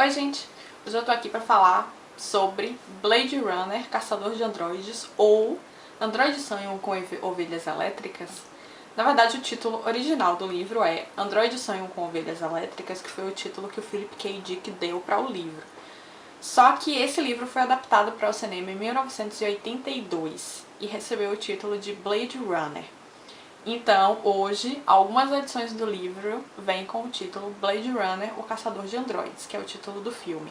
Oi gente, hoje eu tô aqui pra falar sobre Blade Runner, Caçador de Androides, ou Androides Sonham com Ovelhas Elétricas. Na verdade, o título original do livro é Androides Sonham com Ovelhas Elétricas, que foi o título que o Philip K. Dick deu para o livro. Só que esse livro foi adaptado para o cinema em 1982 e recebeu o título de Blade Runner. Então, hoje, algumas edições do livro vêm com o título Blade Runner, o Caçador de Androides, que é o título do filme.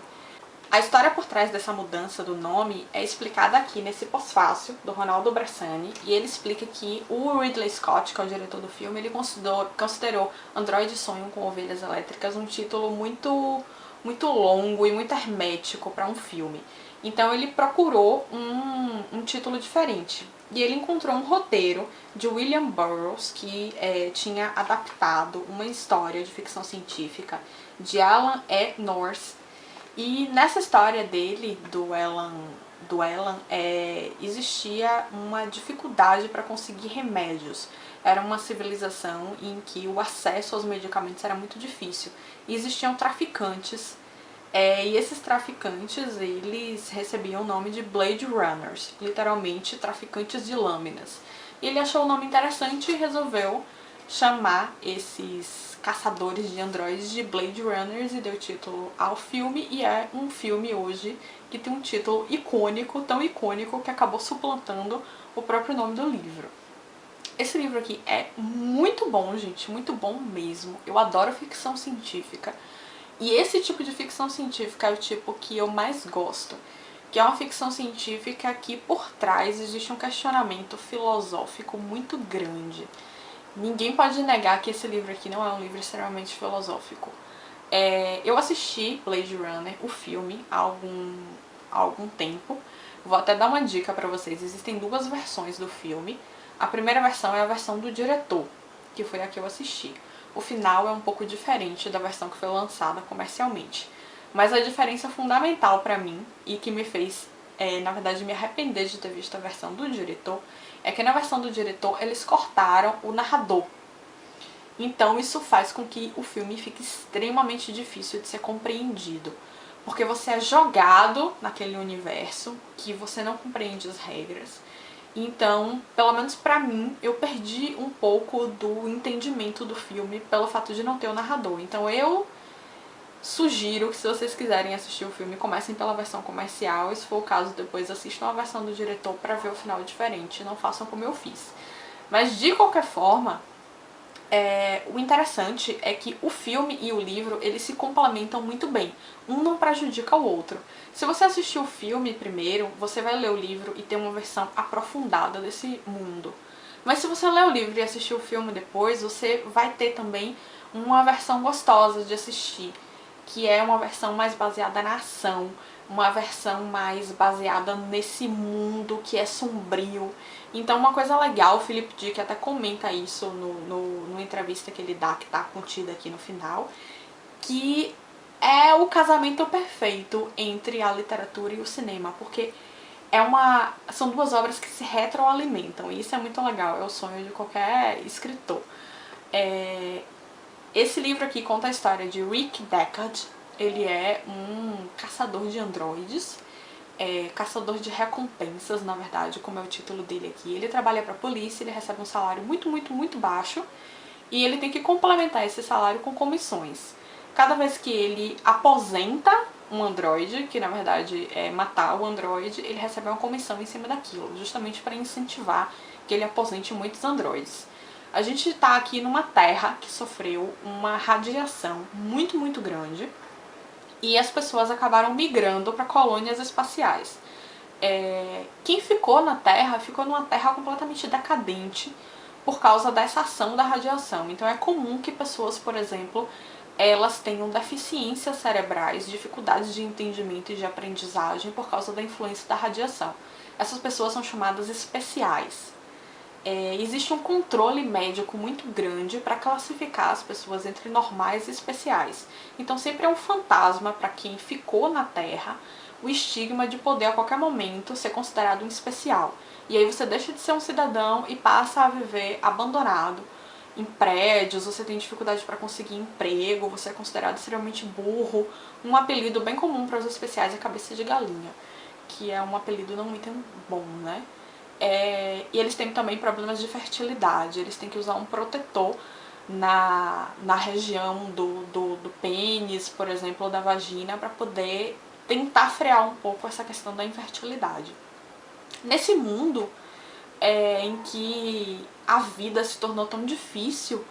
A história por trás dessa mudança do nome é explicada aqui nesse pós-fácil do Ronaldo Bressani, e ele explica que o Ridley Scott, que é o diretor do filme, ele considerou Androides Sonham com Ovelhas Elétricas um título muito longo e muito hermético para um filme. Então ele procurou um título diferente. E ele encontrou um roteiro de William Burroughs, que tinha adaptado uma história de ficção científica de Alan E. Nourse. E nessa história dele, do Alan, existia uma dificuldade para conseguir remédios. Era uma civilização em que o acesso aos medicamentos era muito difícil. E existiam traficantes, e esses traficantes, eles recebiam o nome de Blade Runners, literalmente traficantes de lâminas. E ele achou o nome interessante e resolveu chamar esses caçadores de androides de Blade Runners e deu título ao filme, e é um filme hoje que tem um título icônico, tão icônico que acabou suplantando o próprio nome do livro. Esse livro aqui é muito bom, gente, muito bom mesmo. Eu adoro ficção científica. E esse tipo de ficção científica é o tipo que eu mais gosto, que é uma ficção científica que por trás existe um questionamento filosófico muito grande. Ninguém pode negar que esse livro aqui não é um livro extremamente filosófico. Eu assisti Blade Runner, o filme, há algum tempo. Vou até dar uma dica pra vocês. Existem duas versões do filme. A primeira versão é a versão do diretor, que foi a que eu assisti. O final é um pouco diferente da versão que foi lançada comercialmente. Mas a diferença fundamental pra mim, e que me fez, na verdade, me arrepender de ter visto a versão do diretor, é que na versão do diretor eles cortaram o narrador. Então isso faz com que o filme fique extremamente difícil de ser compreendido. Porque você é jogado naquele universo que você não compreende as regras. Então, pelo menos pra mim, eu perdi um pouco do entendimento do filme pelo fato de não ter o narrador. Então eu sugiro que, se vocês quiserem assistir o filme, comecem pela versão comercial, e se for o caso, depois assistam a versão do diretor pra ver o final diferente, não façam como eu fiz. Mas de qualquer forma, o interessante é que o filme e o livro, eles se complementam muito bem. Um não prejudica o outro. Se você assistir o filme primeiro, você vai ler o livro e ter uma versão aprofundada desse mundo. Mas se você ler o livro e assistir o filme depois, você vai ter também uma versão gostosa de assistir, que é uma versão mais baseada na ação, uma versão mais baseada nesse mundo que é sombrio. Então uma coisa legal, o Philip Dick até comenta isso numa entrevista que ele dá, que tá contida aqui no final, que é o casamento perfeito entre a literatura e o cinema, porque são duas obras que se retroalimentam, e isso é muito legal, é o sonho de qualquer escritor. Esse livro aqui conta a história de Rick Deckard. Ele é um caçador de androides, caçador de recompensas, na verdade, como é o título dele aqui. Ele trabalha para a polícia, ele recebe um salário muito baixo, e ele tem que complementar esse salário com comissões. Cada vez que ele aposenta um androide, que na verdade é matar o androide, ele recebe uma comissão em cima daquilo, justamente para incentivar que ele aposente muitos androides. A gente tá aqui numa terra que sofreu uma radiação muito grande, e as pessoas acabaram migrando para colônias espaciais. Quem ficou na Terra, ficou numa Terra completamente decadente por causa dessa ação da radiação. Então é comum que pessoas, por exemplo, elas tenham deficiências cerebrais, dificuldades de entendimento e de aprendizagem por causa da influência da radiação. Essas pessoas são chamadas especiais. Existe um controle médico muito grande para classificar as pessoas entre normais e especiais. Então sempre é um fantasma para quem ficou na Terra o estigma de poder a qualquer momento ser considerado um especial. E aí você deixa de ser um cidadão e passa a viver abandonado, em prédios, você tem dificuldade para conseguir emprego, você é considerado extremamente burro. Um apelido bem comum para os especiais é cabeça de galinha, que é um apelido não muito bom, né? E eles têm também problemas de fertilidade, eles têm que usar um protetor na região do pênis, por exemplo, ou da vagina, para poder tentar frear um pouco essa questão da infertilidade. Nesse mundo em que a vida se tornou tão difícil,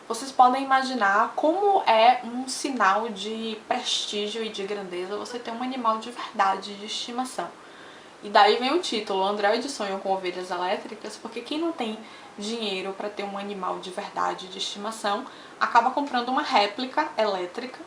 vocês podem imaginar como é um sinal de prestígio e de grandeza você ter um animal de verdade, de estimação. E daí vem o título, Android sonham com ovelhas elétricas, porque quem não tem dinheiro para ter um animal de verdade, de estimação, acaba comprando uma réplica elétrica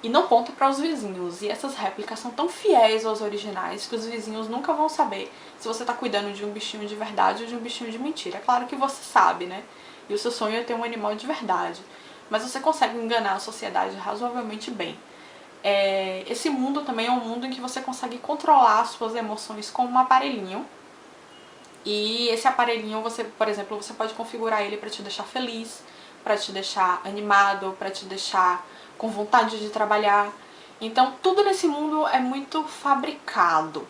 e não conta para os vizinhos. E essas réplicas são tão fiéis aos originais que os vizinhos nunca vão saber se você está cuidando de um bichinho de verdade ou de um bichinho de mentira. É claro que você sabe, né? E o seu sonho é ter um animal de verdade. Mas você consegue enganar a sociedade razoavelmente bem. Esse mundo também é um mundo em que você consegue controlar as suas emoções com um aparelhinho. E esse aparelhinho, você, por exemplo, você pode configurar ele para te deixar feliz, para te deixar animado, para te deixar com vontade de trabalhar. Então tudo nesse mundo é muito fabricado.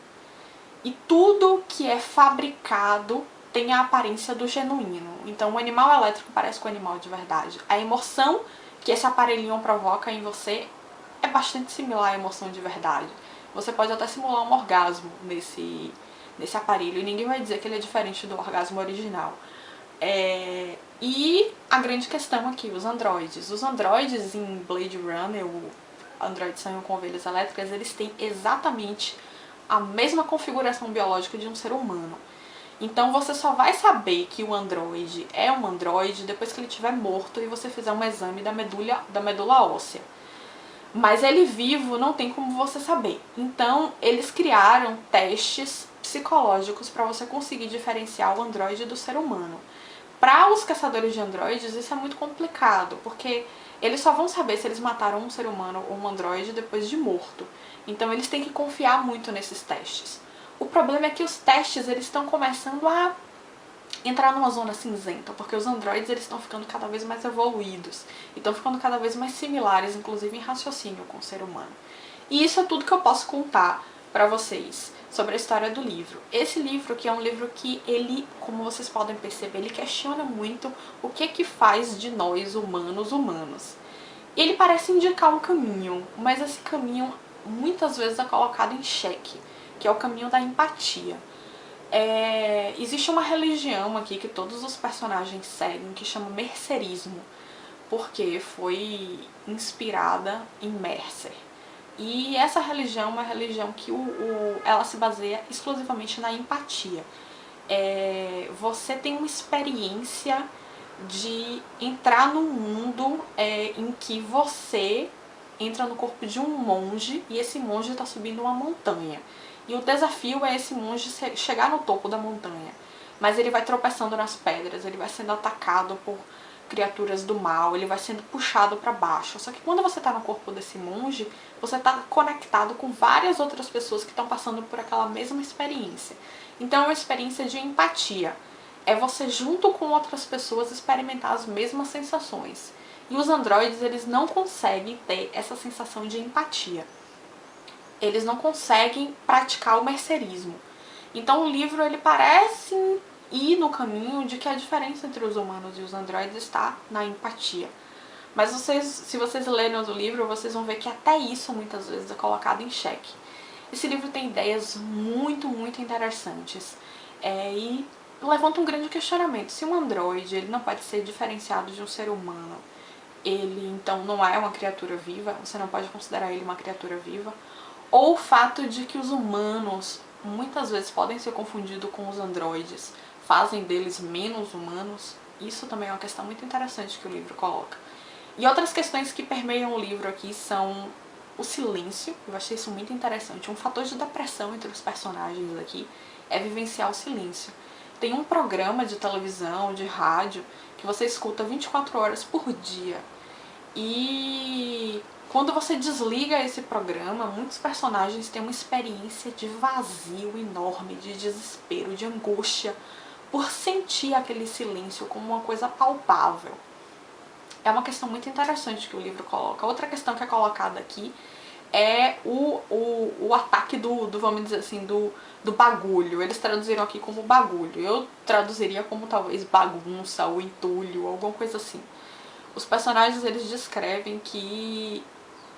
E tudo que é fabricado tem a aparência do genuíno. Então o animal elétrico parece com o animal de verdade. A emoção que esse aparelhinho provoca em você é bastante similar à emoção de verdade. Você pode até simular um orgasmo nesse aparelho e ninguém vai dizer que ele é diferente do orgasmo original. E a grande questão aqui, os androides. Os androides em Blade Runner, o Android Sonho com Ovelhas Elétricas, eles têm exatamente a mesma configuração biológica de um ser humano. Então você só vai saber que o androide é um androide depois que ele estiver morto e você fizer um exame da medula óssea. Mas ele vivo não tem como você saber. Então eles criaram testes psicológicos para você conseguir diferenciar o androide do ser humano. Para os caçadores de androides isso é muito complicado, porque eles só vão saber se eles mataram um ser humano ou um androide depois de morto. Então eles têm que confiar muito nesses testes. O problema é que os testes eles estão começando a entrar numa zona cinzenta, porque os androides eles estão ficando cada vez mais evoluídos e estão ficando cada vez mais similares, inclusive em raciocínio com o ser humano. E isso é tudo que eu posso contar para vocês sobre a história do livro. Esse livro aqui é um livro que ele, como vocês podem perceber, ele questiona muito o que é que faz de nós humanos. Ele parece indicar um caminho, mas esse caminho muitas vezes é colocado em xeque, que é o caminho da empatia. Existe uma religião aqui que todos os personagens seguem, que chama mercerismo, porque foi inspirada em Mercer. E essa religião é uma religião que ela se baseia exclusivamente na empatia. Você tem uma experiência de entrar num mundo em que você entra no corpo de um monge e esse monge está subindo uma montanha. E o desafio é esse monge chegar no topo da montanha. Mas ele vai tropeçando nas pedras, ele vai sendo atacado por criaturas do mal, ele vai sendo puxado para baixo. Só que quando você está no corpo desse monge, você está conectado com várias outras pessoas que estão passando por aquela mesma experiência. Então é uma experiência de empatia. É você junto com outras pessoas experimentar as mesmas sensações. E os androides, eles não conseguem ter essa sensação de empatia. Eles não conseguem praticar o mercerismo. Então o livro ele parece ir no caminho de que a diferença entre os humanos e os androides está na empatia. Mas se vocês lerem o livro, vocês vão ver que até isso muitas vezes é colocado em xeque. Esse livro tem ideias muito, muito interessantes. E levanta um grande questionamento. Se um androide ele não pode ser diferenciado de um ser humano, ele então não é uma criatura viva, você não pode considerar ele uma criatura viva, ou o fato de que os humanos muitas vezes podem ser confundidos com os androides, fazem deles menos humanos, isso também é uma questão muito interessante que o livro coloca. E outras questões que permeiam o livro aqui são o silêncio, eu achei isso muito interessante. Um fator de depressão entre os personagens aqui é vivenciar o silêncio. Tem um programa de televisão, de rádio, que você escuta 24 horas por dia. E quando você desliga esse programa, muitos personagens têm uma experiência de vazio enorme, de desespero, de angústia, por sentir aquele silêncio como uma coisa palpável. é uma questão muito interessante que o livro coloca. Outra questão que é colocada aqui é o ataque vamos dizer assim, do bagulho. Eles traduziram aqui como bagulho. Eu traduziria como talvez bagunça ou entulho, alguma coisa assim. Os personagens, eles descrevem que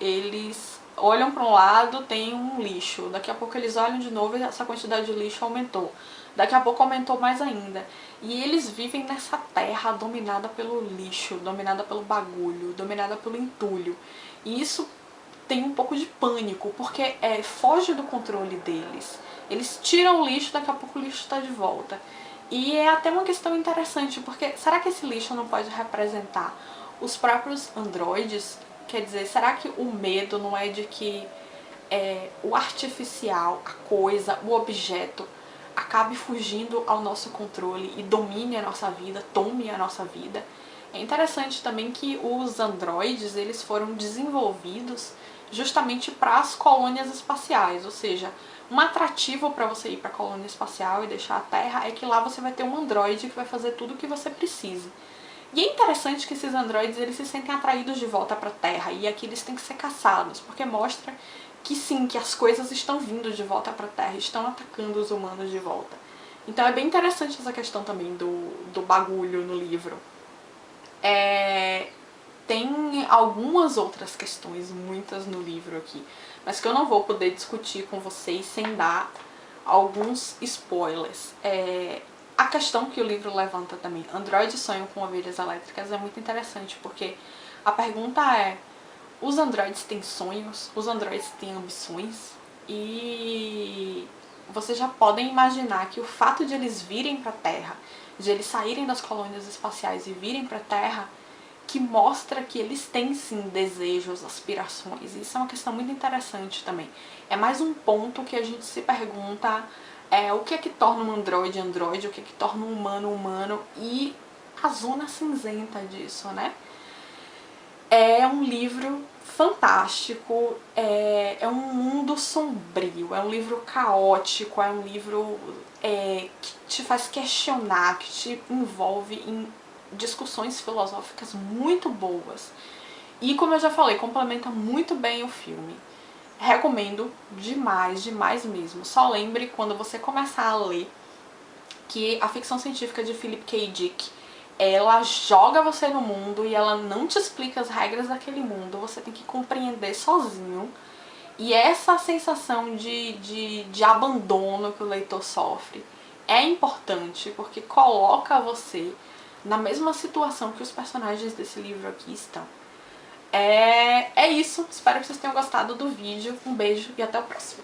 eles olham para um lado, tem um lixo. Daqui a pouco eles olham de novo e essa quantidade de lixo aumentou. Daqui a pouco aumentou mais ainda. E eles vivem nessa terra dominada pelo lixo, dominada pelo bagulho, dominada pelo entulho. E isso tem um pouco de pânico, porque foge do controle deles. Eles tiram o lixo, daqui a pouco o lixo está de volta. E é até uma questão interessante, porque será que esse lixo não pode representar os próprios androides? Quer dizer, será que o medo não é de que o artificial, a coisa, o objeto, acabe fugindo ao nosso controle e domine a nossa vida, tome a nossa vida? É interessante também que os androides, eles foram desenvolvidos justamente para as colônias espaciais, ou seja, um atrativo para você ir para a colônia espacial e deixar a Terra é que lá você vai ter um androide que vai fazer tudo o que você precise. E é interessante que esses androides, eles se sentem atraídos de volta para a Terra, e aqui eles têm que ser caçados, porque mostra que sim, que as coisas estão vindo de volta para a Terra, estão atacando os humanos de volta. Então é bem interessante essa questão também do bagulho no livro. Tem algumas outras questões, muitas no livro aqui, mas que eu não vou poder discutir com vocês sem dar alguns spoilers. A questão que o livro levanta também, androides sonham com ovelhas elétricas, é muito interessante, porque a pergunta é, os androides têm sonhos? Os androides têm ambições? E vocês já podem imaginar que o fato de eles virem para a Terra, de eles saírem das colônias espaciais e virem para a Terra, que mostra que eles têm sim desejos, aspirações. E isso é uma questão muito interessante também. É mais um ponto que a gente se pergunta o que é que torna um androide androide, o que é que torna um humano humano, e a zona cinzenta disso, né? É um livro fantástico, é um mundo sombrio, é um livro caótico, é um livro que te faz questionar, que te envolve em discussões filosóficas muito boas. E como eu já falei, complementa muito bem o filme. Recomendo demais, demais mesmo. Só lembre, quando você começar a ler, que a ficção científica de Philip K. Dick, ela joga você no mundo e ela não te explica as regras daquele mundo. Você tem que compreender sozinho. E essa sensação de abandono que o leitor sofre é importante, porque coloca você na mesma situação que os personagens desse livro aqui estão. É isso, espero que vocês tenham gostado do vídeo, um beijo e até o próximo.